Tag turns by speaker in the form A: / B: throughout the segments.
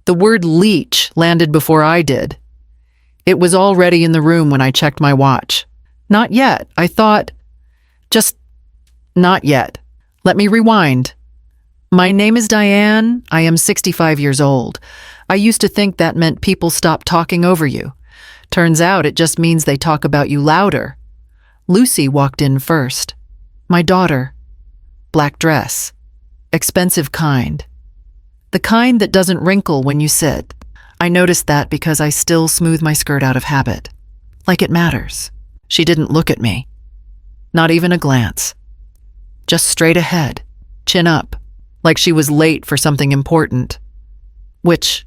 A: The word leech landed before I did. It was already in the room when I checked my watch. Not yet, I thought. Just not yet. Let me rewind. My name is Diane. I am 65 years old. I used to think that meant people stop talking over you. Turns out it just means they talk about you louder. Lucy walked in first. My daughter. Black dress. Expensive kind. The kind that doesn't wrinkle when you sit. I noticed that because I still smooth my skirt out of habit. Like it matters. She didn't look at me. Not even a glance. Just straight ahead, chin up, like she was late for something important. Which,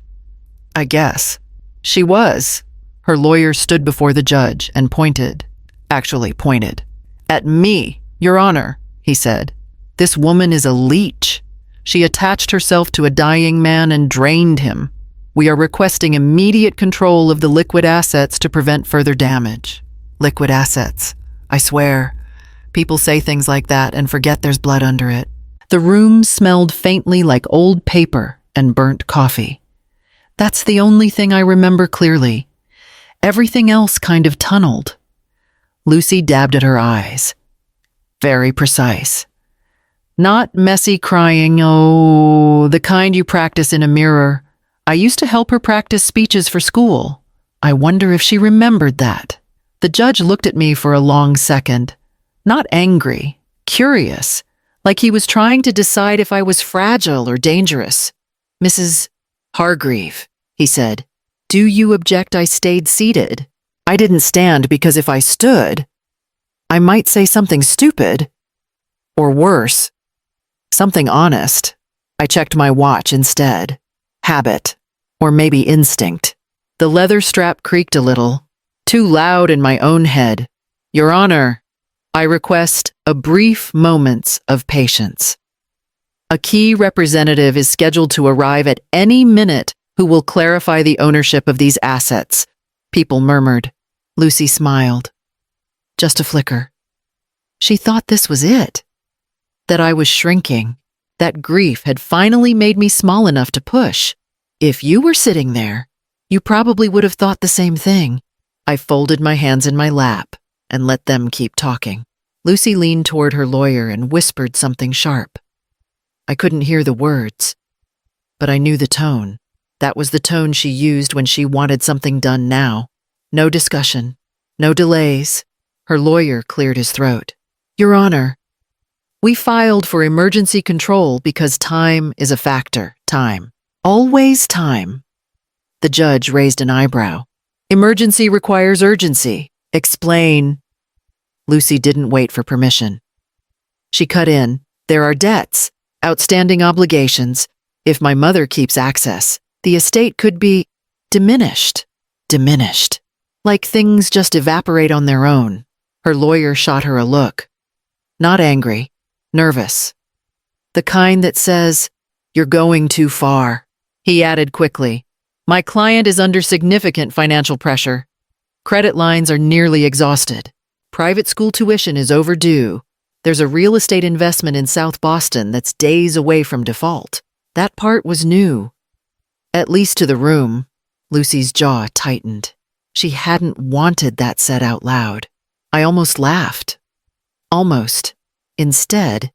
A: I guess, she was. Her lawyer stood before the judge and pointed, at me, Your Honor, he said. This woman is a leech. She attached herself to a dying man and drained him. We are requesting immediate control of the liquid assets to prevent further damage. Liquid assets. I swear. People say things like that and forget there's blood under it. The room smelled faintly like old paper and burnt coffee. That's the only thing I remember clearly. Everything else kind of tunneled. Lucy dabbed at her eyes. Very precise. Not messy crying, oh, the kind you practice in a mirror. I used to help her practice speeches for school. I wonder if she remembered that. The judge looked at me for a long second. Not angry, curious, like he was trying to decide if I was fragile or dangerous. Mrs. Hargreave, he said, do you object I stayed seated? I didn't stand because if I stood, I might say something stupid. Or worse, something honest. I checked my watch instead. Habit, or maybe instinct. The leather strap creaked a little, too loud in my own head. Your Honor, I request a brief moments of patience. A key representative is scheduled to arrive at any minute who will clarify the ownership of these assets. People murmured. Lucy smiled. Just a flicker. She thought this was it. That I was shrinking. That grief had finally made me small enough to push. If you were sitting there, you probably would have thought the same thing. I folded my hands in my lap and let them keep talking. Lucy leaned toward her lawyer and whispered something sharp. I couldn't hear the words, but I knew the tone. That was the tone she used when she wanted something done now. No discussion, no delays. Her lawyer cleared his throat. Your Honor, we filed for emergency control because time is a factor. Time. Always time. The judge raised an eyebrow. Emergency requires urgency. Explain. Lucy didn't wait for permission. She cut in. There are debts, outstanding obligations. If my mother keeps access, the estate could be diminished. Diminished. Like things just evaporate on their own. Her lawyer shot her a look. Not angry, nervous. The kind that says, you're going too far. He added quickly, my client is under significant financial pressure. Credit lines are nearly exhausted. Private school tuition is overdue. There's a real estate investment in South Boston that's days away from default. That part was new. At least to the room. Lucy's jaw tightened. She hadn't wanted that said out loud. I almost laughed. Almost. Instead,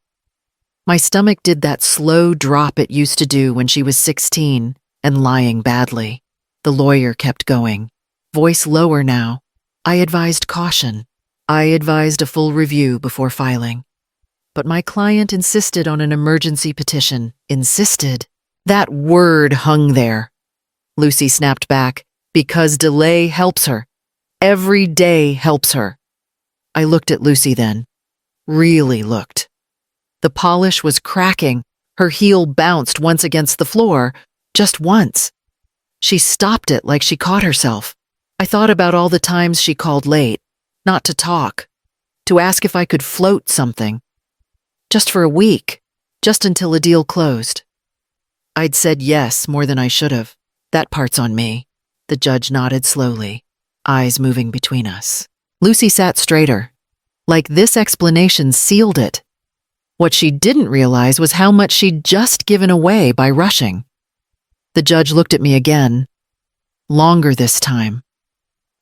A: my stomach did that slow drop it used to do when she was 16 and lying badly. The lawyer kept going. Voice lower now. I advised caution. I advised a full review before filing. But my client insisted on an emergency petition. Insisted. That word hung there. Lucy snapped back. Because delay helps her. Every day helps her. I looked at Lucy then. Really looked. The polish was cracking. Her heel bounced once against the floor. Just once. She stopped it like she caught herself. I thought about all the times she called late. Not to talk. To ask if I could float something. Just for a week. Just until a deal closed. I'd said yes more than I should have. That part's on me. The judge nodded slowly, eyes moving between us. Lucy sat straighter. Like this explanation sealed it. What she didn't realize was how much she'd just given away by rushing. The judge looked at me again, longer this time,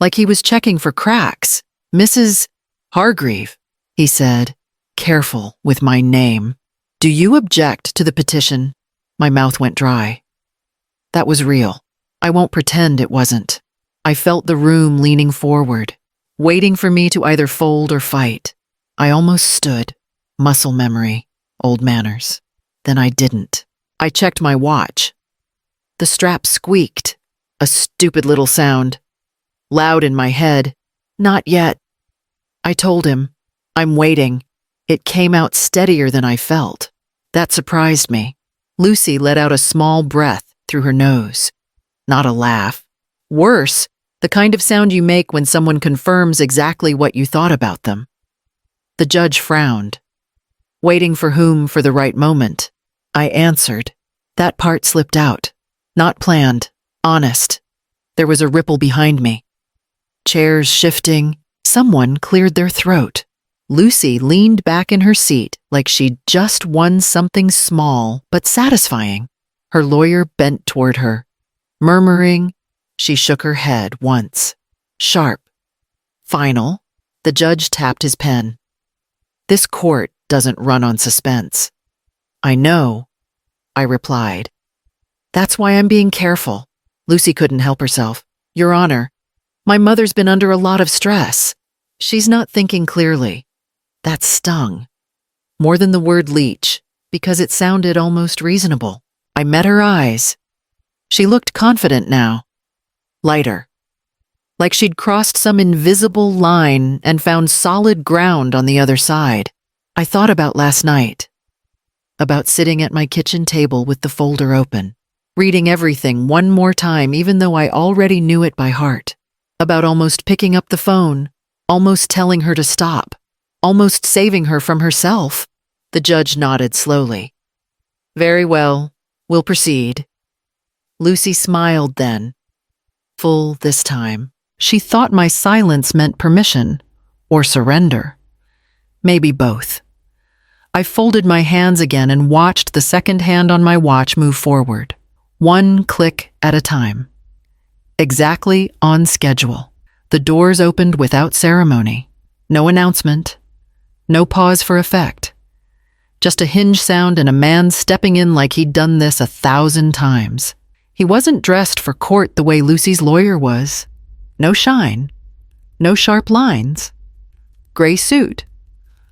A: like he was checking for cracks. Mrs. Hargreave, he said, careful with my name. Do you object to the petition? My mouth went dry. That was real. I won't pretend it wasn't. I felt the room leaning forward, waiting for me to either fold or fight. I almost stood. Muscle memory, old manners. Then I didn't. I checked my watch. The strap squeaked, a stupid little sound. Loud in my head. Not yet. I told him, I'm waiting. It came out steadier than I felt. That surprised me. Lucy let out a small breath through her nose. Not a laugh. Worse, the kind of sound you make when someone confirms exactly what you thought about them. The judge frowned. Waiting for whom for the right moment? I answered. That part slipped out. Not planned. Honest. There was a ripple behind me. Chairs shifting. Someone cleared their throat. Lucy leaned back in her seat like she'd just won something small but satisfying. Her lawyer bent toward her. Murmuring, she shook her head once. Sharp. Final. The judge tapped his pen. This court doesn't run on suspense. I know, I replied. That's why I'm being careful. Lucy couldn't help herself. Your Honor, my mother's been under a lot of stress. She's not thinking clearly. That stung. More than the word Leech, because it sounded almost reasonable. I met her eyes. She looked confident now. Lighter. Like she'd crossed some invisible line and found solid ground on the other side. I thought about last night. About sitting at my kitchen table with the folder open, reading everything one more time even though I already knew it by heart. About almost picking up the phone, almost telling her to stop, almost saving her from herself. The judge nodded slowly. Very well, we'll proceed. Lucy smiled then. Full this time. She thought my silence meant permission or surrender. Maybe both. I folded my hands again and watched the second hand on my watch move forward, one click at a time. Exactly on schedule. The doors opened without ceremony. No announcement. No pause for effect. Just a hinge sound and a man stepping in like he'd done this 1,000 times. He wasn't dressed for court the way Lucy's lawyer was. No shine. No sharp lines. Gray suit.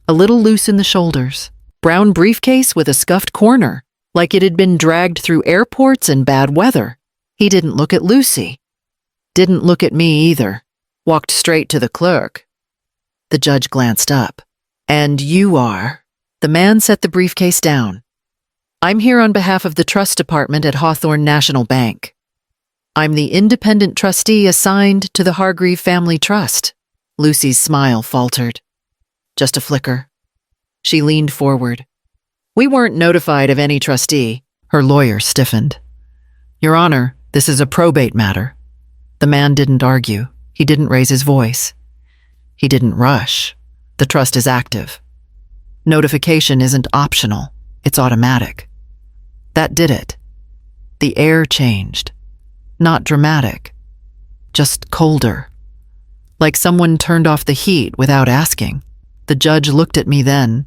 A: A little loose in the shoulders. Brown briefcase with a scuffed corner, like it had been dragged through airports and bad weather. He didn't look at Lucy. Didn't look at me either. Walked straight to the clerk. The judge glanced up. And you are? The man set the briefcase down. I'm here on behalf of the trust department at Hawthorne National Bank. I'm the independent trustee assigned to the Hargreave Family Trust. Lucy's smile faltered. Just a flicker. She leaned forward. We weren't notified of any trustee. Her lawyer stiffened. Your Honor, this is a probate matter. The man didn't argue. He didn't raise his voice. He didn't rush. The trust is active. Notification isn't optional. It's automatic. That did it. The air changed. Not dramatic. Just colder. Like someone turned off the heat without asking. The judge looked at me then.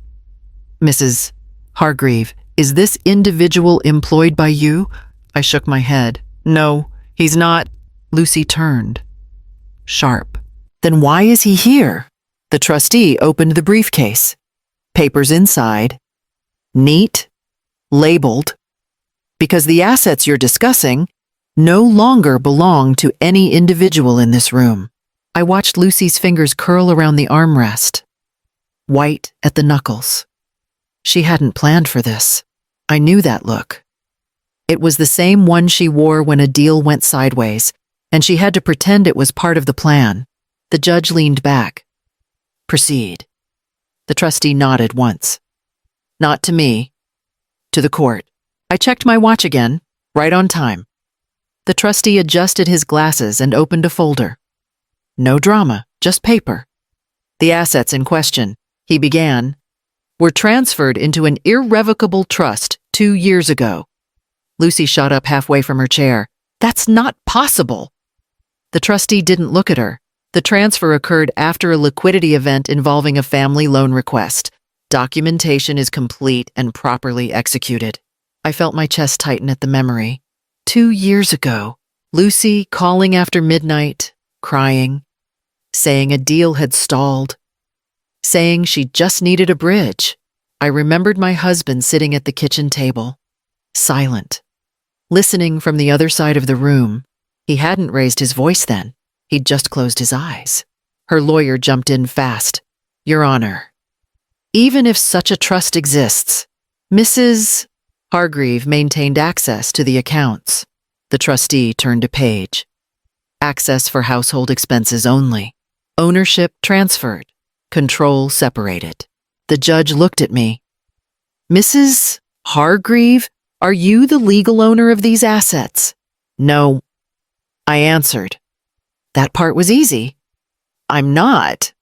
A: Mrs. Hargreave, is this individual employed by you? I shook my head. No, he's not. Lucy turned. Sharp. Then why is he here? The trustee opened the briefcase. Papers inside. Neat. Labeled. Because the assets you're discussing no longer belong to any individual in this room. I watched Lucy's fingers curl around the armrest. White at the knuckles. She hadn't planned for this. I knew that look. It was the same one she wore when a deal went sideways, and she had to pretend it was part of the plan. The judge leaned back. Proceed. The trustee nodded once. Not to me. To the court. I checked my watch again, right on time. The trustee adjusted his glasses and opened a folder. No drama, just paper. The assets in question, he began, were transferred into an irrevocable trust 2 years ago. Lucy shot up halfway from her chair. That's not possible. The trustee didn't look at her. The transfer occurred after a liquidity event involving a family loan request. Documentation is complete and properly executed. I felt my chest tighten at the memory. 2 years ago, Lucy calling after midnight, crying, saying a deal had stalled, saying she just needed a bridge. I remembered my husband sitting at the kitchen table, silent, listening from the other side of the room. He hadn't raised his voice then. He'd just closed his eyes. Her lawyer jumped in fast. Your Honor, even if such a trust exists, Mrs. Hargreave maintained access to the accounts. The trustee turned a page. Access for household expenses only. Ownership transferred. Control separated. The judge looked at me. Mrs. Hargreave, are you the legal owner of these assets? No, I answered. That part was easy. I'm not.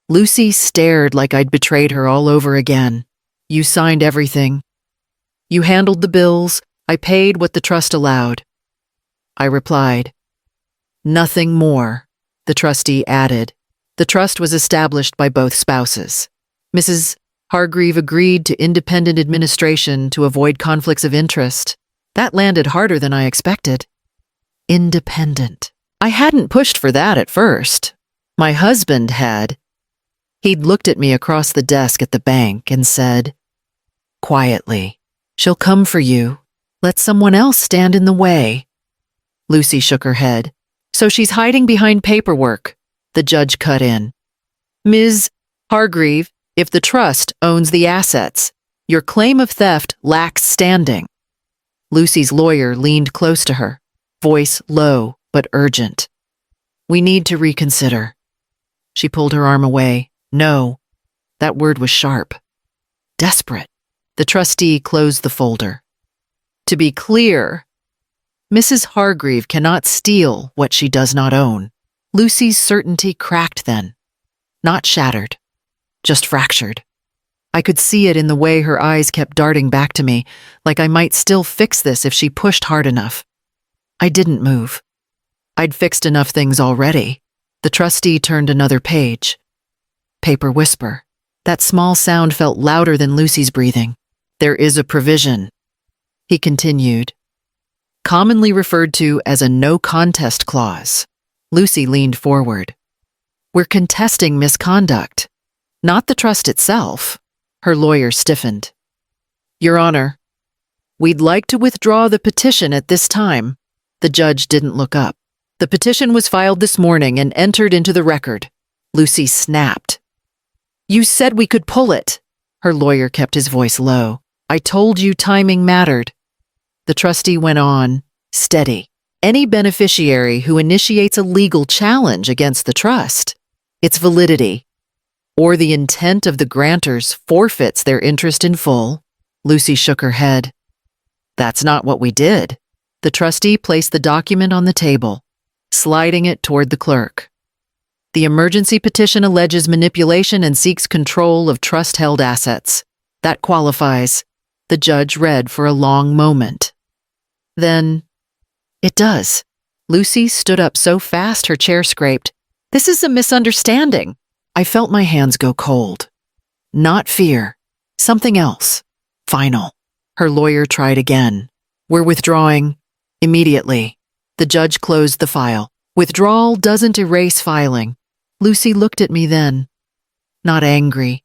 A: Lucy stared like I'd betrayed her all over again. You signed everything. You handled the bills. I paid what the trust allowed. I replied. Nothing more, the trustee added. The trust was established by both spouses. Mrs. Hargreave agreed to independent administration to avoid conflicts of interest. That landed harder than I expected. Independent. I hadn't pushed for that at first. My husband had. He'd looked at me across the desk at the bank and said, quietly, she'll come for you. Let someone else stand in the way. Lucy shook her head. So she's hiding behind paperwork. The judge cut in. Ms. Hargreave, if the trust owns the assets, your claim of theft lacks standing. Lucy's lawyer leaned close to her, voice low but urgent. We need to reconsider. She pulled her arm away. No. That word was sharp. Desperate. The trustee closed the folder. To be clear, Mrs. Hargreave cannot steal what she does not own. Lucy's certainty cracked then. Not shattered. Just fractured. I could see it in the way her eyes kept darting back to me, like I might still fix this if she pushed hard enough. I didn't move. I'd fixed enough things already. The trustee turned another page. Paper whisper. That small sound felt louder than Lucy's breathing. There is a provision, he continued, commonly referred to as a no contest clause. Lucy leaned forward. We're contesting misconduct, not the trust itself. Her lawyer stiffened. Your Honor, we'd like to withdraw the petition at this time. The judge didn't look up. The petition was filed this morning and entered into the record. Lucy snapped. You said we could pull it. Her lawyer kept his voice low. I told you timing mattered. The trustee went on, steady. Any beneficiary who initiates a legal challenge against the trust, its validity, or the intent of the grantors forfeits their interest in full. Lucy shook her head. That's not what we did. The trustee placed the document on the table, sliding it toward the clerk. The emergency petition alleges manipulation and seeks control of trust-held assets. That qualifies. The judge read for a long moment. Then, it does. Lucy stood up so fast her chair scraped. This is a misunderstanding. I felt my hands go cold. Not fear. Something else. Final. Her lawyer tried again. We're withdrawing. Immediately. The judge closed the file. Withdrawal doesn't erase filing. Lucy looked at me then. Not angry.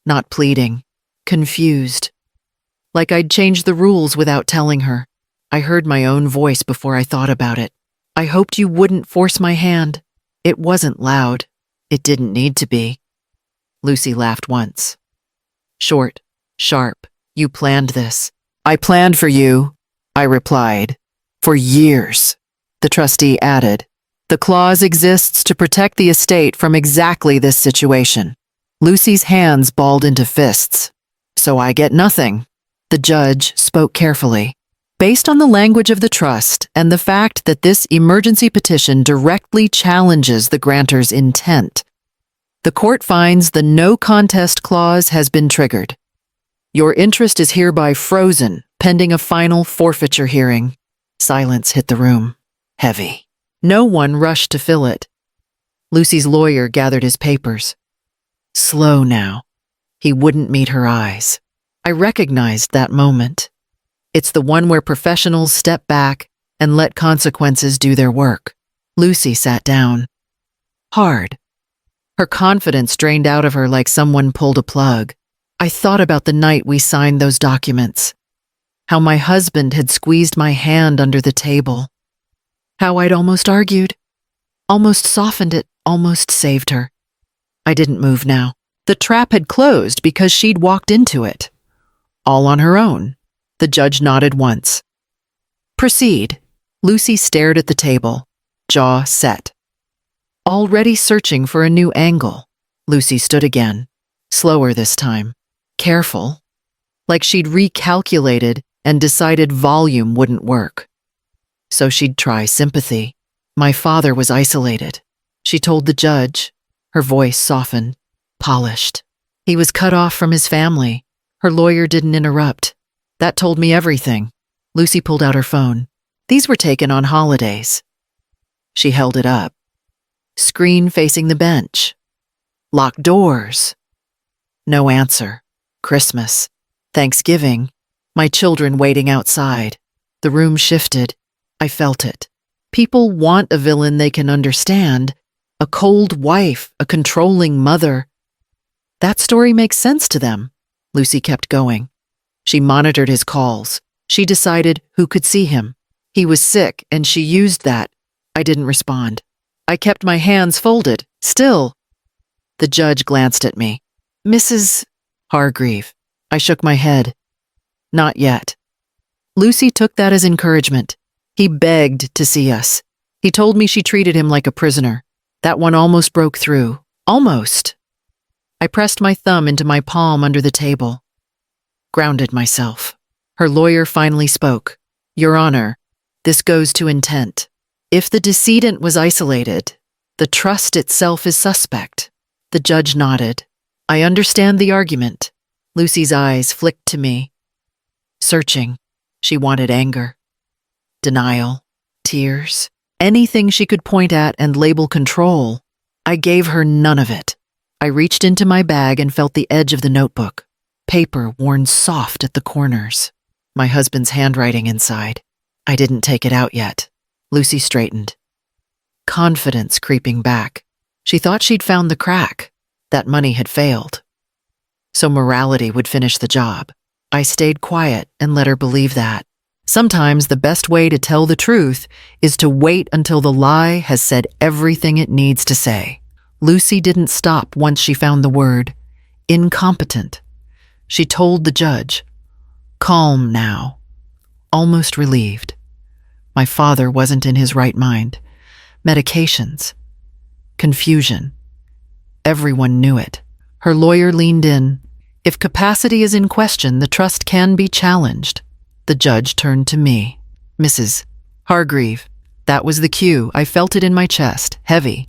A: Not pleading. Confused. Like I'd changed the rules without telling her. I heard my own voice before I thought about it. I hoped you wouldn't force my hand. It wasn't loud. It didn't need to be. Lucy laughed once. Short, sharp. You planned this. I planned for you, I replied. For years. The trustee added. The clause exists to protect the estate from exactly this situation. Lucy's hands balled into fists. So I get nothing. The judge spoke carefully. Based on the language of the trust and the fact that this emergency petition directly challenges the grantor's intent, the court finds the no contest clause has been triggered. Your interest is hereby frozen pending a final forfeiture hearing. Silence hit the room, heavy. No one rushed to fill it. Lucy's lawyer gathered his papers. Slow now. He wouldn't meet her eyes. I recognized that moment. It's the one where professionals step back and let consequences do their work. Lucy sat down. Hard. Her confidence drained out of her like someone pulled a plug. I thought about the night we signed those documents. How my husband had squeezed my hand under the table. How I'd almost argued. Almost softened it, almost saved her. I didn't move now. The trap had closed because she'd walked into it. All on her own. The judge nodded once. Proceed. Lucy stared at the table, jaw set. Already searching for a new angle, Lucy stood again, slower this time, careful, like she'd recalculated and decided volume wouldn't work. So she'd try sympathy. My father was isolated. She told the judge, her voice softened, polished. He was cut off from his family. Her lawyer didn't interrupt. That told me everything. Lucy pulled out her phone. These were taken on holidays. She held it up. Screen facing the bench. Locked doors. No answer. Christmas. Thanksgiving. My children waiting outside. The room shifted. I felt it. People want a villain they can understand. A cold wife, a controlling mother. That story makes sense to them. Lucy kept going. She monitored his calls. She decided who could see him. He was sick, and she used that. I didn't respond. I kept my hands folded, still. The judge glanced at me. Mrs. Hargreave. I shook my head. Not yet. Lucy took that as encouragement. He begged to see us. He told me she treated him like a prisoner. That one almost broke through. Almost. I pressed my thumb into my palm under the table. Grounded myself. Her lawyer finally spoke. Your Honor, this goes to intent. If the decedent was isolated, the trust itself is suspect. The judge nodded. I understand the argument. Lucy's eyes flicked to me. Searching. She wanted anger. Denial. Tears. Anything she could point at and label control. I gave her none of it. I reached into my bag and felt the edge of the notebook. Paper worn soft at the corners. My husband's handwriting inside. I didn't take it out yet. Lucy straightened. Confidence creeping back. She thought she'd found the crack. That money had failed. So morality would finish the job. I stayed quiet and let her believe that. Sometimes the best way to tell the truth is to wait until the lie has said everything it needs to say. Lucy didn't stop once she found the word incompetent. She told the judge, calm now, almost relieved. My father wasn't in his right mind. Medications. Confusion. Everyone knew it. Her lawyer leaned in. If capacity is in question, the trust can be challenged. The judge turned to me. Mrs. Hargreave. That was the cue. I felt it in my chest, heavy.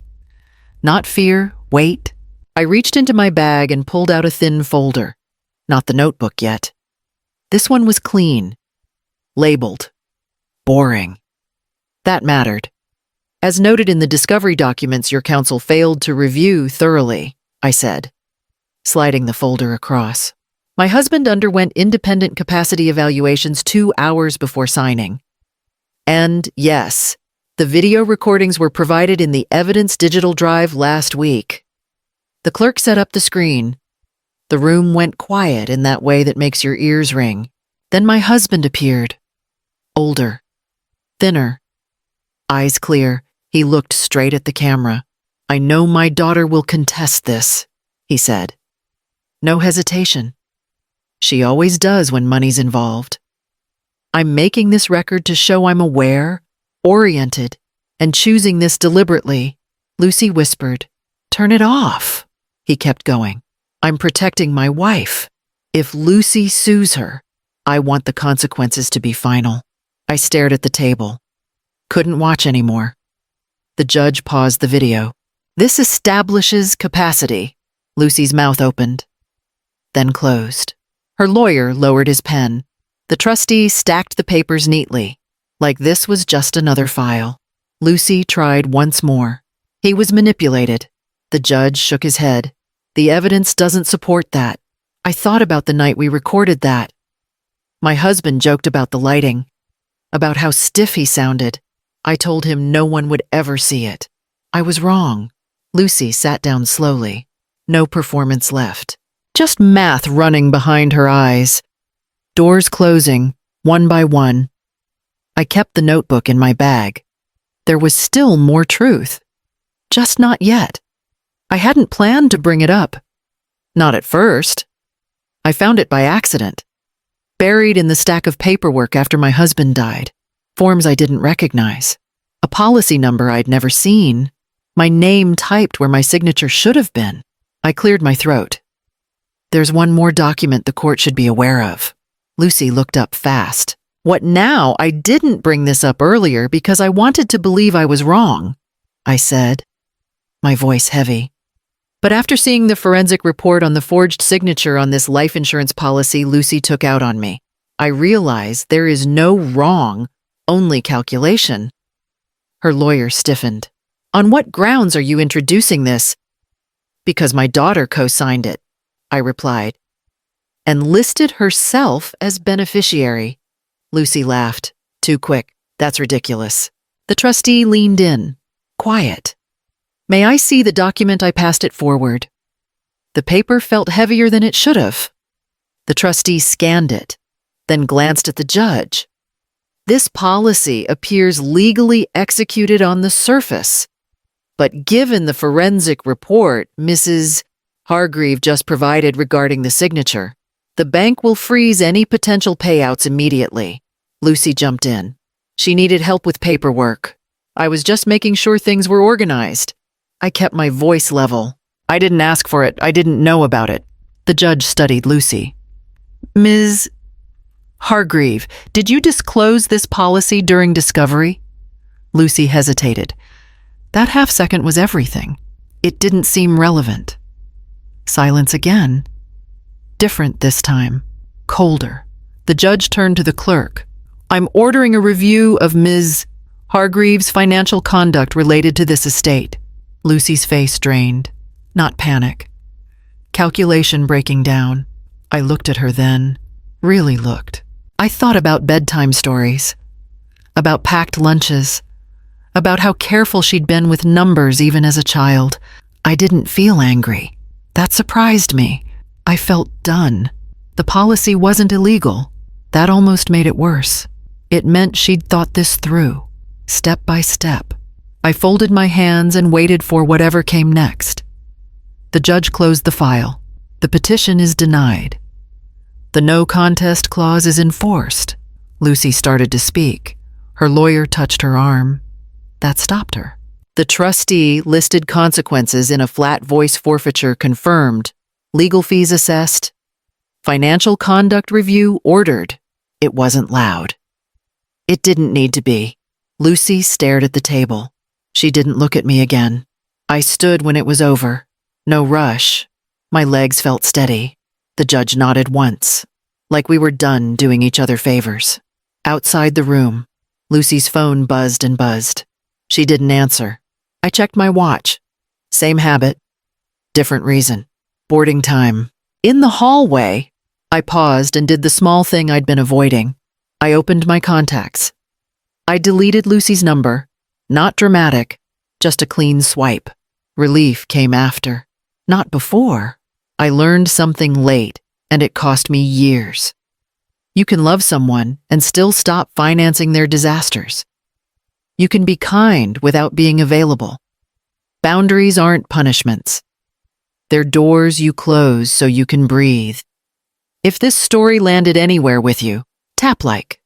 A: Not fear, weight. I reached into my bag and pulled out a thin folder. Not the notebook yet. This one was clean. Labeled. Boring. That mattered. As noted in the discovery documents your counsel failed to review thoroughly, I said, sliding the folder across. My husband underwent independent capacity evaluations 2 hours before signing. And yes, the video recordings were provided in the evidence digital drive last week. The clerk set up the screen. The room went quiet in that way that makes your ears ring. Then my husband appeared. Older. Thinner. Eyes clear. He looked straight at the camera. I know my daughter will contest this, he said. No hesitation. She always does when money's involved. I'm making this record to show I'm aware, oriented, and choosing this deliberately. Lucy whispered, turn it off. He kept going. I'm protecting my wife. If Lucy sues her, I want the consequences to be final. I stared at the table. Couldn't watch anymore. The judge paused the video. This establishes capacity. Lucy's mouth opened, then closed. Her lawyer lowered his pen. The trustee stacked the papers neatly, like this was just another file. Lucy tried once more. He was manipulated. The judge shook his head. The evidence doesn't support that. I thought about the night we recorded that. My husband joked about the lighting, about how stiff he sounded. I told him no one would ever see it. I was wrong. Lucy sat down slowly. No performance left. Just math running behind her eyes. Doors closing, one by one. I kept the notebook in my bag. There was still more truth. Just not yet. I hadn't planned to bring it up. Not at first. I found it by accident. Buried in the stack of paperwork after my husband died. Forms I didn't recognize. A policy number I'd never seen. My name typed where my signature should have been. I cleared my throat. There's one more document the court should be aware of. Lucy looked up fast. What now? I didn't bring this up earlier because I wanted to believe I was wrong, I said, my voice heavy. But after seeing the forensic report on the forged signature on this life insurance policy Lucy took out on me, I realized there is no wrong, only calculation. Her lawyer stiffened. On what grounds are you introducing this? Because my daughter co-signed it, I replied, and listed herself as beneficiary. Lucy laughed. Too quick. That's ridiculous. The trustee leaned in. Quiet. May I see the document? I passed it forward. The paper felt heavier than it should have. The trustee scanned it, then glanced at the judge. This policy appears legally executed on the surface, but given the forensic report Mrs. Hargreave just provided regarding the signature, the bank will freeze any potential payouts immediately. Lucy jumped in. She needed help with paperwork. I was just making sure things were organized. I kept my voice level. I didn't ask for it. I didn't know about it. The judge studied Lucy. Ms. Hargreave, did you disclose this policy during discovery? Lucy hesitated. That half-second was everything. It didn't seem relevant. Silence again. Different this time. Colder. The judge turned to the clerk. I'm ordering a review of Ms. Hargreave's financial conduct related to this estate. Lucy's face drained. Not panic. Calculation breaking down. I looked at her then. Really looked. I thought about bedtime stories. About packed lunches. About how careful she'd been with numbers even as a child. I didn't feel angry. That surprised me. I felt done. The policy wasn't illegal. That almost made it worse. It meant she'd thought this through, step by step. I folded my hands and waited for whatever came next. The judge closed the file. The petition is denied. The no contest clause is enforced. Lucy started to speak. Her lawyer touched her arm. That stopped her. The trustee listed consequences in a flat voice forfeiture confirmed. Legal fees assessed. Financial conduct review ordered. It wasn't loud. It didn't need to be. Lucy stared at the table. She didn't look at me again. I stood when it was over. No rush. My legs felt steady. The judge nodded once, like we were done doing each other favors. Outside the room, Lucy's phone buzzed and buzzed. She didn't answer. I checked my watch. Same habit. Different reason. Boarding time. In the hallway, I paused and did the small thing I'd been avoiding. I opened my contacts. I deleted Lucy's number. Not dramatic, just a clean swipe. Relief came after. Not before. I learned something late, and it cost me years. You can love someone and still stop financing their disasters. You can be kind without being available. Boundaries aren't punishments. They're doors you close so you can breathe. If this story landed anywhere with you, tap like,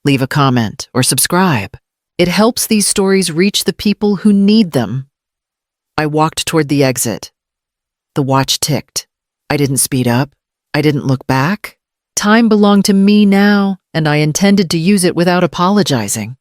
A: leave a comment, or subscribe. It helps these stories reach the people who need them. I walked toward the exit. The watch ticked. I didn't speed up. I didn't look back. Time belonged to me now, and I intended to use it without apologizing.